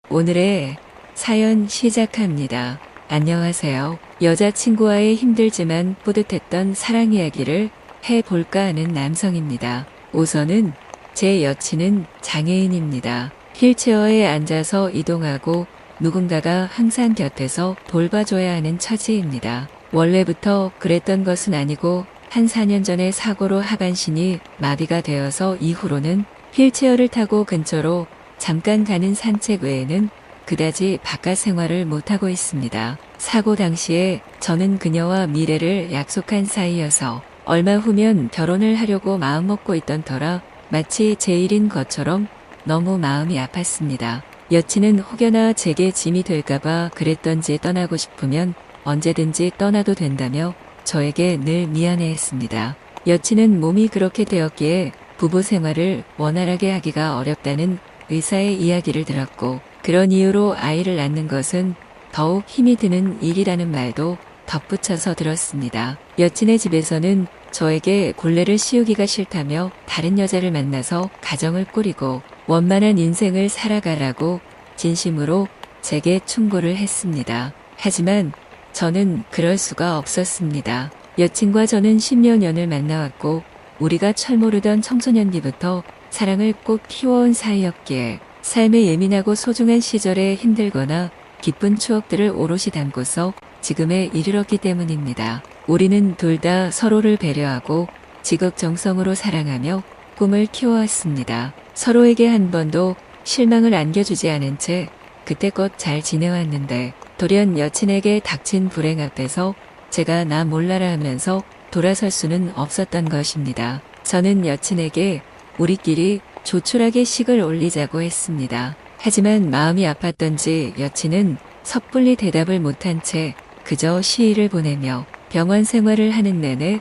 오늘의 사연 시작합니다. 안녕하세요. 여자친구와의 힘들지만 뿌듯했던 사랑 이야기를 해볼까 하는 남성입니다. 우선은 제 여친은 장애인입니다. 휠체어에 앉아서 이동하고 누군가가 항상 곁에서 돌봐줘야 하는 처지입니다. 원래부터 그랬던 것은 아니고 한 4년 전에 사고로 하반신이 마비가 되어서 이후로는 휠체어를 타고 근처로 잠깐 가는 산책 외에는 그다지 바깥 생활을 못하고 있습니다. 사고 당시에 저는 그녀와 미래를 약속한 사이여서 얼마 후면 결혼을 하려고 마음먹고 있던 터라 마치 제 일인 것처럼 너무 마음이 아팠습니다. 여친은 혹여나 제게 짐이 될까봐 그랬던지 떠나고 싶으면 언제든지 떠나도 된다며 저에게 늘 미안해했습니다. 여친은 몸이 그렇게 되었기에 부부 생활을 원활하게 하기가 어렵다는 의사의 이야기를 들었고 그런 이유로 아이를 낳는 것은 더욱 힘이 드는 일이라는 말도 덧붙여서 들었습니다. 여친의 집에서는 저에게 골래를 씌우기가 싫다며 다른 여자를 만나서 가정을 꾸리고 원만한 인생을 살아가라고 진심으로 제게 충고를 했습니다. 하지만 저는 그럴 수가 없었습니다. 여친과 저는 10여 년을 만나왔고 우리가 철모르던 청소년기부터 사랑을 꼭 키워온 사이였기에 삶에 예민하고 소중한 시절에 힘들거나 기쁜 추억들을 오롯이 담고서 지금에 이르렀기 때문입니다. 우리는 둘 다 서로를 배려하고 지극정성으로 사랑하며 꿈을 키워왔습니다. 서로에게 한 번도 실망을 안겨주지 않은 채 그때껏 잘 지내왔는데 돌연 여친에게 닥친 불행 앞에서 제가 나 몰라라 하면서 돌아설 수는 없었던 것입니다. 저는 여친에게 우리끼리 조촐하게 식을 올리자고 했습니다. 하지만 마음이 아팠던지 여친은 섣불리 대답을 못한 채 그저 시일을 보내며 병원 생활을 하는 내내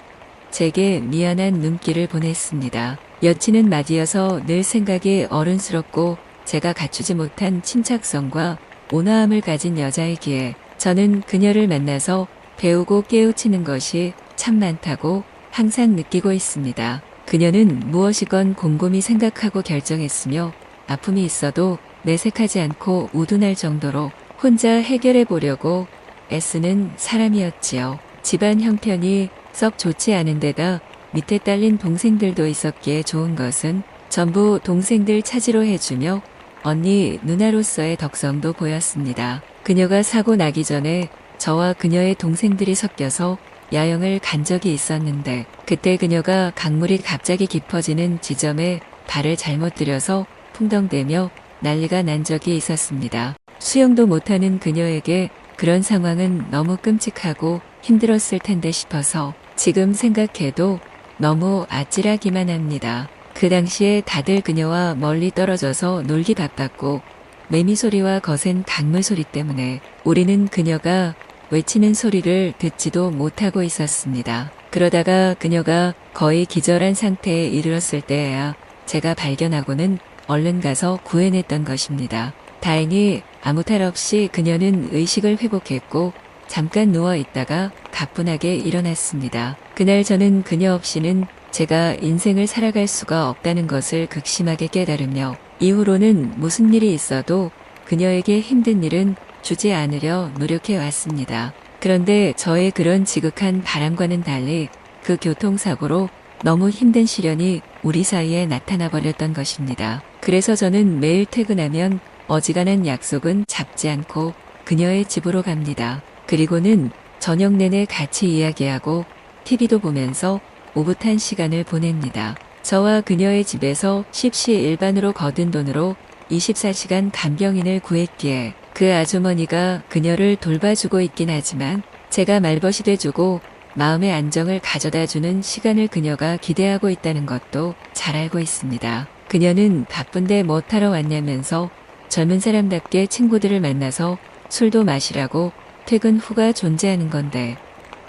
제게 미안한 눈길을 보냈습니다. 여친은 맞이어서 늘 생각이 어른스럽고 제가 갖추지 못한 침착성과 온화함을 가진 여자이기에 저는 그녀를 만나서 배우고 깨우치는 것이 참 많다고 항상 느끼고 있습니다. 그녀는 무엇이건 곰곰이 생각하고 결정했으며 아픔이 있어도 내색하지 않고 우둔할 정도로 혼자 해결해 보려고 애쓰는 사람이었지요. 집안 형편이 썩 좋지 않은 데다 밑에 딸린 동생들도 있었기에 좋은 것은 전부 동생들 차지로 해주며 언니 누나로서의 덕성도 보였습니다. 그녀가 사고 나기 전에 저와 그녀의 동생들이 섞여서 야영을 간 적이 있었는데 그때 그녀가 강물이 갑자기 깊어지는 지점에 발을 잘못 들여서 풍덩대며 난리가 난 적이 있었습니다. 수영도 못하는 그녀에게 그런 상황은 너무 끔찍하고 힘들었을 텐데 싶어서 지금 생각해도 너무 아찔하기만 합니다. 그 당시에 다들 그녀와 멀리 떨어져서 놀기 바빴고 매미 소리와 거센 강물 소리 때문에 우리는 그녀가 외치는 소리를 듣지도 못하고 있었습니다. 그러다가 그녀가 거의 기절한 상태에 이르렀을 때에야 제가 발견하고는 얼른 가서 구해냈던 것입니다. 다행히 아무 탈 없이 그녀는 의식을 회복했고 잠깐 누워 있다가 가뿐하게 일어났습니다. 그날 저는 그녀 없이는 제가 인생을 살아갈 수가 없다는 것을 극심하게 깨달으며 이후로는 무슨 일이 있어도 그녀에게 힘든 일은 주지 않으려 노력해 왔습니다. 그런데 저의 그런 지극한 바람과는 달리 그 교통사고로 너무 힘든 시련이 우리 사이에 나타나 버렸던 것입니다. 그래서 저는 매일 퇴근하면 어지간한 약속은 잡지 않고 그녀의 집으로 갑니다. 그리고는 저녁 내내 같이 이야기하고 TV도 보면서 오붓한 시간을 보냅니다. 저와 그녀의 집에서 십시일반으로 거둔 돈으로 24시간 간병인을 구했기에 그 아주머니가 그녀를 돌봐주고 있긴 하지만 제가 말벗이 돼주고 마음의 안정을 가져다주는 시간을 그녀가 기대하고 있다는 것도 잘 알고 있습니다. 그녀는 바쁜데 뭐 타러 왔냐면서 젊은 사람답게 친구들을 만나서 술도 마시라고 퇴근 후가 존재하는 건데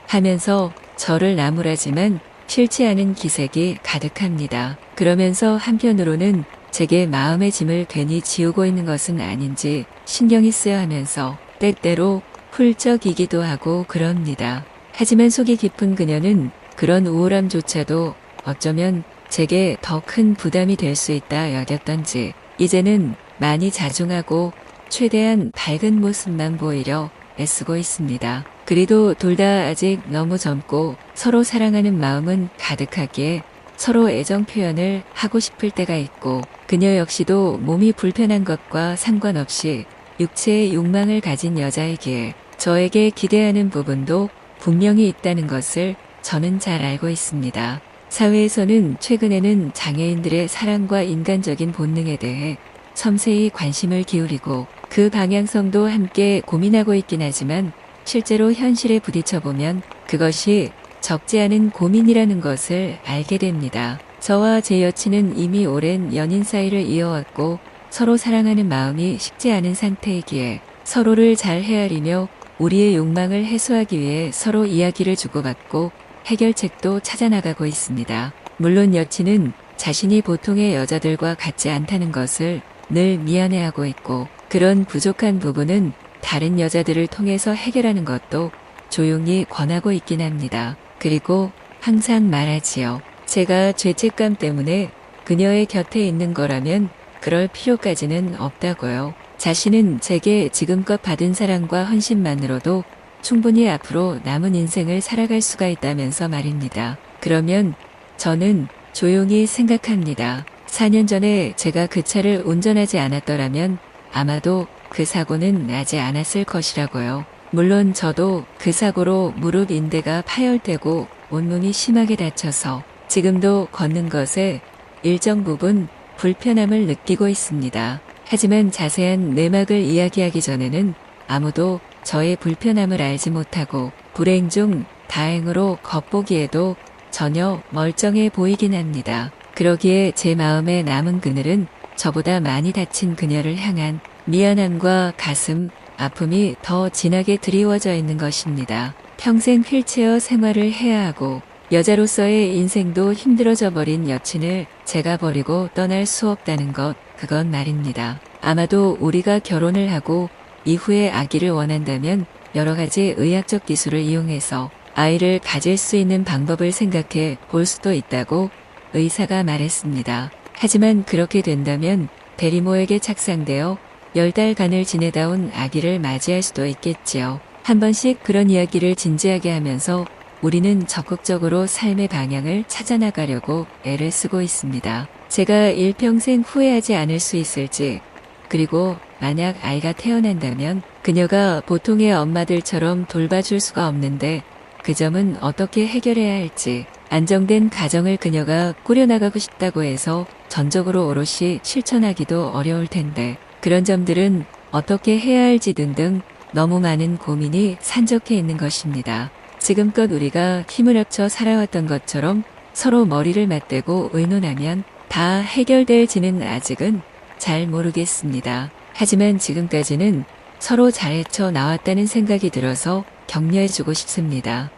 하면서 저를 나무라지만 싫지 않은 기색이 가득합니다. 그러면서 한편으로는 제게 마음의 짐을 괜히 지우고 있는 것은 아닌지 신경이 쓰여 하면서 때때로 훌쩍이기도 하고 그럽니다. 하지만 속이 깊은 그녀는 그런 우울함조차도 어쩌면 제게 더 큰 부담이 될 수 있다 여겼던지 이제는 많이 자중하고 최대한 밝은 모습만 보이려 애쓰고 있습니다. 그래도 둘 다 아직 너무 젊고 서로 사랑하는 마음은 가득하기에 서로 애정 표현을 하고 싶을 때가 있고 그녀 역시도 몸이 불편한 것과 상관없이 육체의 욕망을 가진 여자이기에 저에게 기대하는 부분도 분명히 있다는 것을 저는 잘 알고 있습니다. 사회에서는 최근에는 장애인들의 사랑과 인간적인 본능에 대해 섬세히 관심을 기울이고 그 방향성도 함께 고민하고 있긴 하지만 실제로 현실에 부딪혀보면 그것이 적지 않은 고민이라는 것을 알게 됩니다. 저와 제 여친은 이미 오랜 연인 사이를 이어왔고 서로 사랑하는 마음이 식지 않은 상태이기에 서로를 잘 헤아리며 우리의 욕망을 해소하기 위해 서로 이야기를 주고받고 해결책도 찾아나가고 있습니다. 물론 여친은 자신이 보통의 여자들과 같지 않다는 것을 늘 미안해하고 있고 그런 부족한 부분은 다른 여자들을 통해서 해결하는 것도 조용히 권하고 있긴 합니다. 그리고 항상 말하지요. 제가 죄책감 때문에 그녀의 곁에 있는 거라면 그럴 필요까지는 없다고요. 자신은 제게 지금껏 받은 사랑과 헌신만으로도 충분히 앞으로 남은 인생을 살아갈 수가 있다면서 말입니다. 그러면 저는 조용히 생각합니다. 4년 전에 제가 그 차를 운전하지 않았더라면 아마도 그 사고는 나지 않았을 것이라고요. 물론 저도 그 사고로 무릎 인대가 파열되고 온몸이 심하게 다쳐서 지금도 걷는 것에 일정 부분 불편함을 느끼고 있습니다. 하지만 자세한 내막을 이야기하기 전에는 아무도 저의 불편함을 알지 못하고 불행 중 다행으로 겉보기에도 전혀 멀쩡해 보이긴 합니다. 그러기에 제 마음에 남은 그늘은 저보다 많이 다친 그녀를 향한 미안함과 가슴 아픔이 더 진하게 드리워져 있는 것입니다. 평생 휠체어 생활을 해야 하고 여자로서의 인생도 힘들어져 버린 여친을 제가 버리고 떠날 수 없다는 것, 그건 말입니다. 아마도 우리가 결혼을 하고 이후에 아기를 원한다면 여러 가지 의학적 기술을 이용해서 아이를 가질 수 있는 방법을 생각해 볼 수도 있다고 의사가 말했습니다. 하지만 그렇게 된다면 대리모에게 착상되어 10달간을 지내다 온 아기를 맞이할 수도 있겠지요. 한 번씩 그런 이야기를 진지하게 하면서 우리는 적극적으로 삶의 방향을 찾아나가려고 애를 쓰고 있습니다. 제가 일평생 후회하지 않을 수 있을지, 그리고 만약 아이가 태어난다면 그녀가 보통의 엄마들처럼 돌봐줄 수가 없는데 그 점은 어떻게 해결해야 할지, 안정된 가정을 그녀가 꾸려나가고 싶다고 해서 전적으로 오롯이 실천하기도 어려울 텐데 그런 점들은 어떻게 해야 할지 등등 너무 많은 고민이 산적해 있는 것입니다. 지금껏 우리가 힘을 합쳐 살아왔던 것처럼 서로 머리를 맞대고 의논하면 다 해결될지는 아직은 잘 모르겠습니다. 하지만 지금까지는 서로 잘 헤쳐 나왔다는 생각이 들어서 격려해주고 싶습니다.